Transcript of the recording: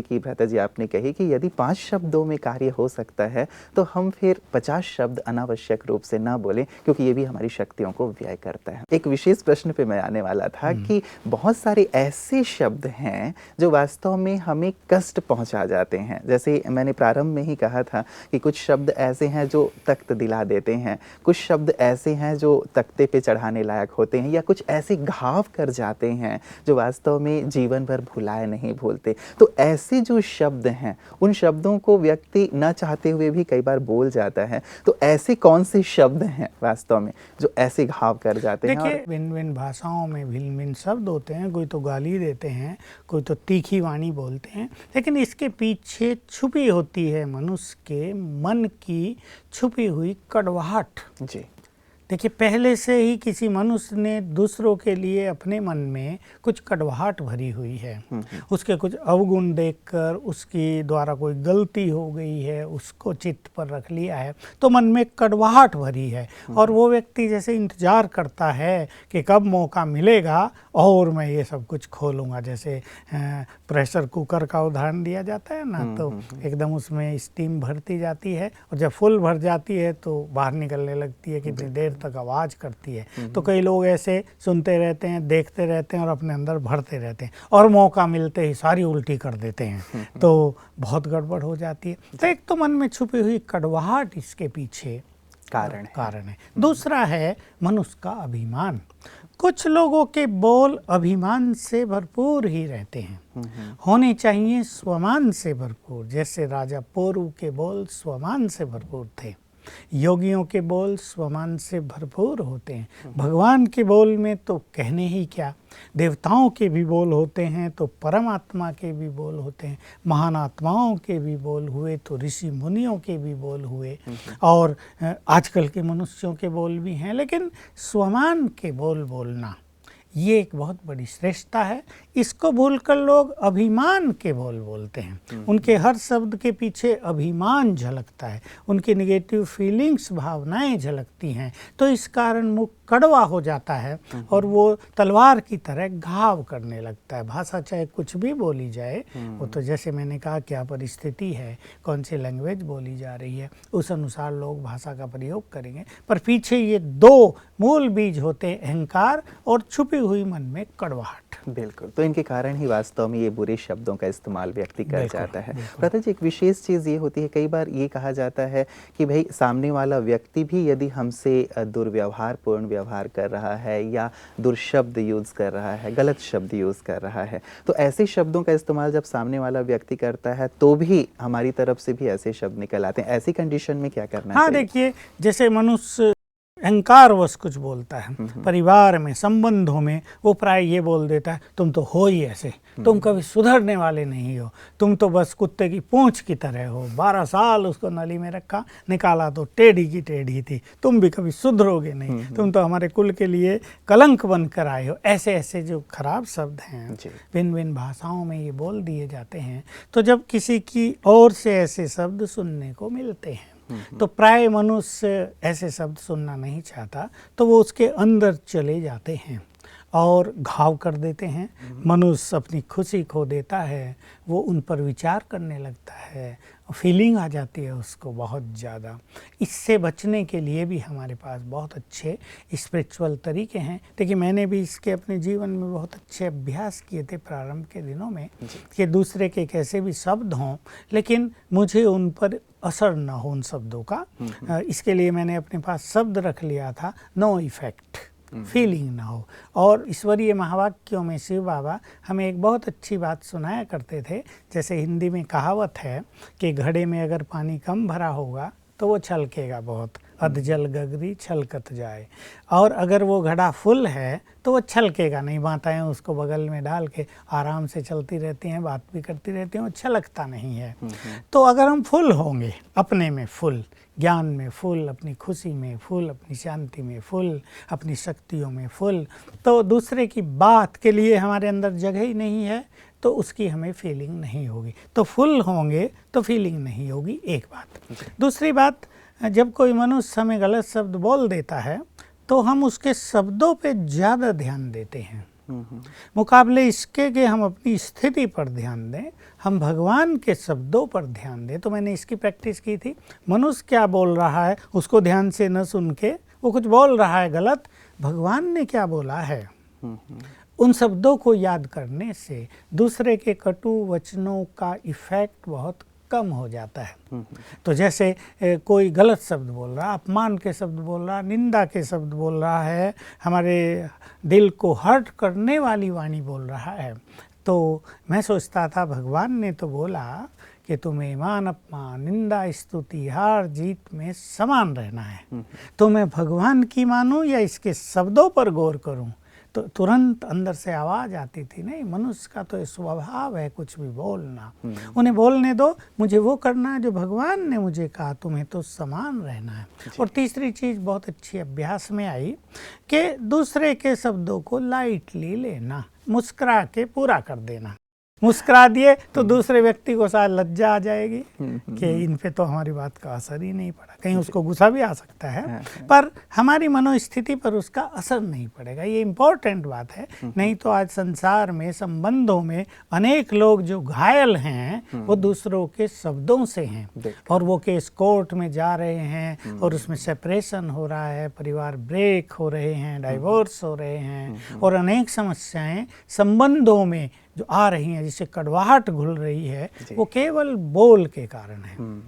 की भ्राता जी आपने कही कि यदि 5 शब्दों में कार्य हो सकता है तो हम फिर 50 शब्द अनावश्यक रूप से ना बोलें, क्योंकि ये भी हमारी शक्तियों को व्यय करता है। एक विशेष प्रश्न पे मैं आने वाला था कि बहुत सारे ऐसे शब्द हैं जो वास्तव में हमें कष्ट पहुंचा जाते हैं। जैसे मैंने प्रारंभ में ही कहा था कि कुछ शब्द ऐसे हैं जो तख्त दिला देते हैं, कुछ शब्द ऐसे हैं जो तख्ते पे चढ़ाने लायक होते हैं, या कुछ ऐसे घाव कर जाते हैं जो वास्तव में जीवन भर भुलाए नहीं भूलते। तो ऐसे जो शब्द हैं उन शब्दों को व्यक्ति न चाहते हुए भी कई बार बोल जाता है। तो ऐसे कौन से शब्द हैं वास्तव में जो ऐसे घाव कर जाते हैं? देखिए, भिन्न भिन्न भाषाओं में भिन्न भिन्न शब्द होते हैं। कोई तो गाली देते हैं, कोई तो तीखी वाणी बोलते हैं, लेकिन इसके पीछे छुपी होती है मनुष्य के मन की छुपी हुई कड़वाहट। जी, देखिए, पहले से ही किसी मनुष्य ने दूसरों के लिए अपने मन में कुछ कड़वाहट भरी हुई है। उसके कुछ अवगुण देखकर, उसकी द्वारा कोई गलती हो गई है, उसको चित्त पर रख लिया है, तो मन में कड़वाहट भरी है। और वो व्यक्ति जैसे इंतजार करता है कि कब मौका मिलेगा और मैं ये सब कुछ खोलूँगा। जैसे प्रेशर कुकर का उदाहरण दिया जाता है ना, तो एकदम उसमें स्टीम भरती जाती है और जब फुल भर जाती है तो बाहर निकलने लगती है, कितनी देर तक आवाज़ करती है। तो कई लोग ऐसे सुनते रहते हैं, देखते रहते हैं और अपने अंदर भरते रहते हैं, और मौका मिलते ही सारी उल्टी कर देते हैं, तो बहुत गड़बड़ हो जाती है। तो एक तो मन में छुपी हुई कड़वाहट इसके पीछे कारण है। दूसरा है मनुष्य का अभिमान। कुछ लोगों के बोल अभिमान से भरपूर ही रहते हैं, होने चाहिए स्वमान से भरपूर। जैसे राजा पोरू के बोल स्वमान से भरपूर थे, योगियों के बोल स्वमान से भरपूर होते हैं। भगवान के बोल में तो कहने ही क्या, देवताओं के भी बोल होते हैं तो परमात्मा के भी बोल होते हैं, महान आत्माओं के भी बोल हुए तो ऋषि मुनियों के भी बोल हुए, और आजकल के मनुष्यों के बोल भी हैं। लेकिन स्वमान के बोल बोलना ये एक बहुत बड़ी श्रेष्ठता है। इसको भूलकर लोग अभिमान के बोल बोलते हैं। उनके हर शब्द के पीछे अभिमान झलकता है, उनकी नेगेटिव फीलिंग्स, भावनाएं झलकती हैं। तो इस कारण मुख कड़वा हो जाता है और वो तलवार की तरह घाव करने लगता है। भाषा चाहे कुछ भी बोली जाए, वो तो जैसे मैंने कहा क्या परिस्थिति है, कौन सी लैंग्वेज बोली जा रही है, उस अनुसार लोग भाषा का प्रयोग करेंगे। पर पीछे ये दो मूल बीज होते हैं, अहंकार और छुपी हुई मन में कड़वाहट। बिल्कुल, तो इनके कारण ही वास्तव में ये बुरे शब्दों का इस्तेमाल व्यक्ति कर जाता है। भ्राता जी, एक विशेष चीज़ ये होती है, कई बार ये कहा जाता है कि भाई सामने वाला व्यक्ति भी यदि हमसे दुर्व्यवहारपूर्ण व्यवहार कर रहा है या दुर्शब्द यूज़ कर रहा है, गलत शब्द यूज़ कर रहा है, तो ऐसे शब्दों का इस्तेमाल जब सामने वाला व्यक्ति करता है तो भी हमारी तरफ से भी ऐसे शब्द निकल आते हैं। ऐसी कंडीशन में क्या करना चाहिए? देखिए, जैसे मनुष्य अहंकारवश कुछ बोलता है, परिवार में, संबंधों में वो प्राय ये बोल देता है, तुम तो हो ही ऐसे, तुम कभी सुधरने वाले नहीं हो, तुम तो बस कुत्ते की पूंछ की तरह हो, 12 साल उसको नली में रखा, निकाला तो टेढ़ी की टेढ़ी थी, तुम भी कभी सुधरोगे नहीं, तुम तो हमारे कुल के लिए कलंक बनकर आए हो। ऐसे ऐसे जो खराब शब्द हैं भिन्न भिन्न भाषाओं में ये बोल दिए जाते हैं। तो जब किसी की ओर से ऐसे शब्द सुनने को मिलते हैं तो प्राय मनुष्य ऐसे शब्द सुनना नहीं चाहता, तो वो उसके अंदर चले जाते हैं और घाव कर देते हैं। मनुष्य अपनी खुशी खो देता है, वो उन पर विचार करने लगता है, फीलिंग आ जाती है उसको बहुत ज़्यादा। इससे बचने के लिए भी हमारे पास बहुत अच्छे स्पिरिचुअल तरीके हैं। देखिए, मैंने भी इसके अपने जीवन में बहुत अच्छे अभ्यास किए थे प्रारंभ के दिनों में, कि दूसरे के कैसे भी शब्द हों लेकिन मुझे उन पर असर न हो उन शब्दों का। इसके लिए मैंने अपने पास शब्द रख लिया था, नो इफेक्ट, फीलिंग ना हो। और ईश्वरीय महावाक्यों में शिव बाबा हमें एक बहुत अच्छी बात सुनाया करते थे। जैसे हिंदी में कहावत है कि घड़े में अगर पानी कम भरा होगा तो वो छलकेगा बहुत, अधजल गगरी छलकत जाए, और अगर वो घड़ा फुल है तो वो छलकेगा नहीं। माताएं उसको बगल में डाल के आराम से चलती रहती हैं, बात भी करती रहती हैं, वो छलकता नहीं है। तो अगर हम फुल होंगे, अपने में फुल, ज्ञान में फुल, अपनी खुशी में फुल, अपनी शांति में फुल, अपनी शक्तियों में फुल, तो दूसरे की बात के लिए हमारे अंदर जगह ही नहीं है, तो उसकी हमें फीलिंग नहीं होगी। तो फुल होंगे तो फीलिंग नहीं होगी, एक बात। दूसरी बात, जब कोई मनुष्य हमें गलत शब्द बोल देता है तो हम उसके शब्दों पे ज़्यादा ध्यान देते हैं। मुकाबले इसके कि हम अपनी स्थिति पर ध्यान दें, हम भगवान के शब्दों पर ध्यान दें। तो मैंने इसकी प्रैक्टिस की थी। मनुष्य क्या बोल रहा है उसको ध्यान से न सुन के, वो कुछ बोल रहा है गलत, भगवान ने क्या बोला है, उन शब्दों को याद करने से दूसरे के कटु वचनों का इफेक्ट बहुत कम हो जाता है। तो जैसे कोई गलत शब्द बोल रहा, अपमान के शब्द बोल रहा, निंदा के शब्द बोल रहा है, हमारे दिल को हर्ट करने वाली वाणी बोल रहा है, तो मैं सोचता था भगवान ने तो बोला कि तुम्हें मान अपमान निंदा स्तुति हार जीत में समान रहना है। तो मैं भगवान की मानूं या इसके शब्दों पर गौर करूं? तो तुरंत अंदर से आवाज़ आती थी, नहीं, मनुष्य का तो स्वभाव है कुछ भी बोलना, उन्हें बोलने दो, मुझे वो करना है जो भगवान ने मुझे कहा, तुम्हें तो समान रहना है। और तीसरी चीज़ बहुत अच्छी अभ्यास में आई कि दूसरे के शब्दों को लाइटली लेना, मुस्कुरा के पूरा कर देना। मुस्कुरा दिए तो दूसरे व्यक्ति को शायद लज्जा आ जाएगी कि इन पे तो हमारी बात का असर ही नहीं पड़ा, कहीं उसको गुस्सा भी आ सकता है, पर हमारी मनोस्थिति पर उसका असर नहीं पड़ेगा। ये इम्पोर्टेंट बात है। नहीं तो आज संसार में संबंधों में अनेक लोग जो घायल हैं वो दूसरों के शब्दों से हैं, और वो केस कोर्ट में जा रहे हैं और उसमें सेपरेशन हो रहा है, परिवार ब्रेक हो रहे हैं, डाइवोर्स हो रहे हैं, और अनेक समस्याएं संबंधों में जो आ रही हैं, जिससे कड़वाहट घुल रही है, वो केवल बोल के कारण है।